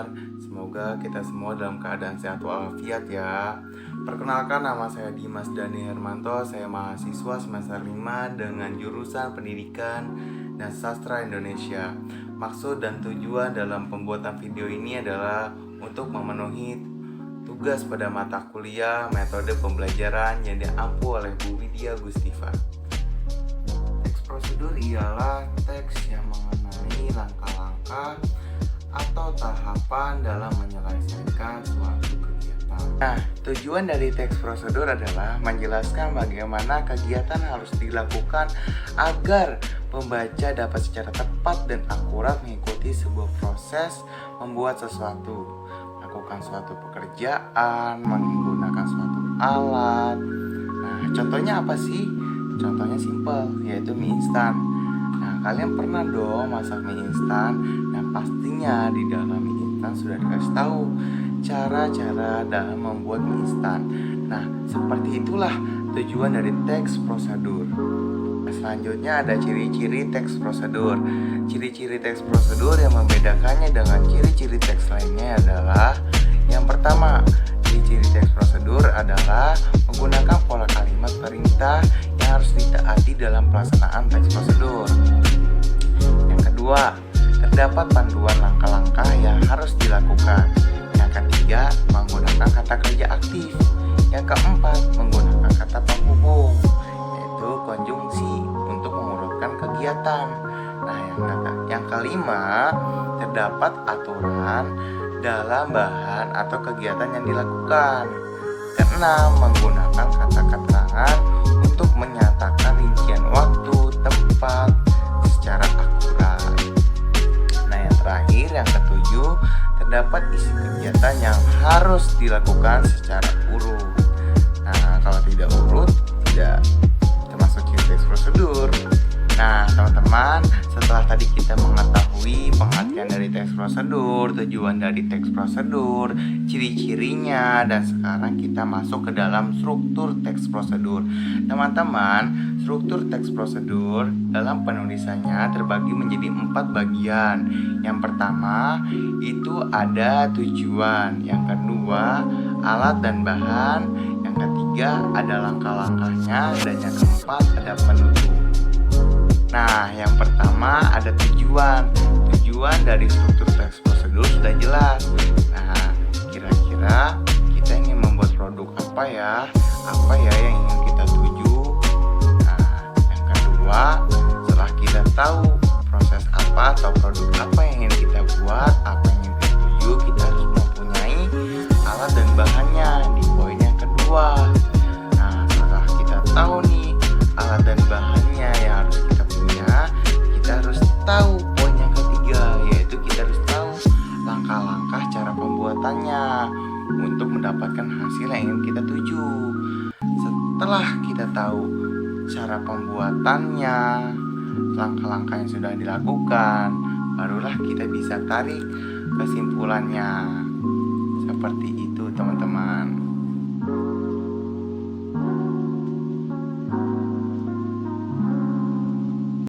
kabar? Semoga kita semua dalam keadaan sehat walafiat ya. Perkenalkan, nama saya Dimas Dani Hermanto. Saya mahasiswa semester 5 dengan jurusan Pendidikan dan Sastra Indonesia. Maksud dan tujuan dalam pembuatan video ini adalah untuk memenuhi tugas pada mata kuliah metode pembelajaran yang diampu oleh Bu Widya Gustifa. Teks prosedur ialah teks yang mengenai langkah-langkah atau tahapan dalam menyelesaikan suatu kegiatan. Nah, tujuan dari teks prosedur adalah menjelaskan bagaimana kegiatan harus dilakukan agar pembaca dapat secara tepat dan akurat mengikuti sebuah proses membuat sesuatu, melakukan suatu pekerjaan, menggunakan suatu alat. Nah, contohnya apa sih? Contohnya simpel, yaitu mie instan. Nah, kalian pernah dong masak mie instan? Nah, pastinya di dalam mie instan sudah dikasih tahu cara-cara dalam membuat mie instan. Nah, seperti itulah tujuan dari teks prosedur. Nah, selanjutnya ada ciri-ciri teks prosedur. Ciri-ciri teks prosedur yang membedakannya dengan ciri-ciri teks lainnya adalah: yang pertama, ciri-ciri teks prosedur adalah menggunakan pola kalimat perintah yang harus ditaati dalam pelaksanaan teks prosedur. Yang kedua, terdapat panduan langkah-langkah yang harus dilakukan. Yang ketiga, menggunakan kata kerja aktif. Yang keempat, menggunakan kata penghubung, yaitu konjungsi untuk mengurutkan kegiatan. Nah, yang kelima, terdapat aturan dalam bahan atau kegiatan yang dilakukan. Keenam, menggunakan kata keterangan untuk menyatakan rincian waktu, tempat secara akurat. Nah, yang terakhir, yang ketujuh, terdapat isi kegiatan yang harus dilakukan secara urut. Nah, kalau tidak urut, tidak termasuk ciri teks prosedur. Nah, teman-teman, setelah tadi kita mengetahui pengertian dari teks prosedur, tujuan dari teks prosedur, ciri-cirinya, dan sekarang kita masuk ke dalam struktur teks prosedur. Teman-teman, struktur teks prosedur dalam penulisannya terbagi menjadi 4 bagian. Yang pertama, itu ada tujuan. Yang kedua, alat dan bahan. Yang ketiga, ada langkah-langkahnya. Dan yang keempat, ada penutup. Nah, yang pertama ada tujuan. Tujuan dari struktur teks prosedur sudah jelas. Nah, kira-kira kita ingin membuat produk apa ya? Apa ya yang ingin kita tuju? Nah, yang kedua, setelah kita tahu proses apa atau produk apa yang ingin kita buat, apa yang ingin kita tuju, kita harus mempunyai alat dan bahannya di poin yang kedua. Nah, setelah kita tahu nih alat dan bahannya yang harus kita harus tahu poin yang ketiga, yaitu kita harus tahu langkah-langkah cara pembuatannya untuk mendapatkan hasil yang ingin kita tuju. Setelah kita tahu cara pembuatannya, langkah-langkah yang sudah dilakukan, barulah kita bisa tarik kesimpulannya. Seperti itu, teman-teman.